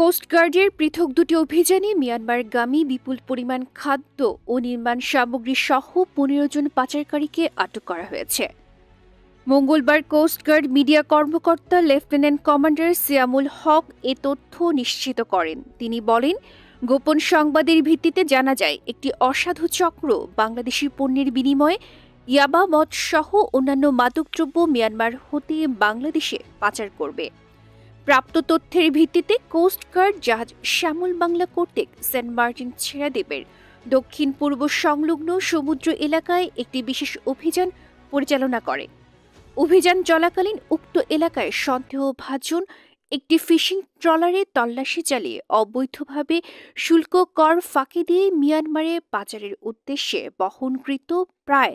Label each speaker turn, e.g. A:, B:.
A: কোস্টগার্ডের পৃথক দুটি অভিযানে মিয়ানমারগামী বিপুল পরিমাণ খাদ্য ও নির্মাণ সামগ্রী সহ ১৫ জন পাচারকারীকে আটক করা হয়েছে। মঙ্গলবার কোস্টগার্ড মিডিয়া কর্মকর্তা লেফটেন্যান্ট কমান্ডার সিয়ামুল হক এ তথ্য নিশ্চিত করেন। তিনি বলেন, গোপন সংবাদের ভিত্তিতে জানা যায় একটি অসাধু চক্র বাংলাদেশি পণ্যের বিনিময়ে ইয়াবা মদ সহ অন্যান্য মাদকদ্রব্য মিয়ানমার হতে বাংলাদেশে পাচার করবে। প্রাপ্ত তথ্যের ভিত্তিতে কোস্টগার্ড জাহাজ শ্যামল বাংলা কর্তৃক সেন্ট মার্টিন ছেড়াদ্বীপের দক্ষিণ পূর্ব সংলগ্ন সমুদ্র এলাকায় একটি বিশেষ অভিযান পরিচালনা করে। অভিযান চলাকালীন উক্ত এলাকায় সন্দেহভাজন একটি ফিশিং ট্রলারে তল্লাশি চালিয়ে অবৈধভাবে শুল্ক কর ফাঁকি দিয়ে মিয়ানমারে পাচারের উদ্দেশ্যে বহনকৃত প্রায়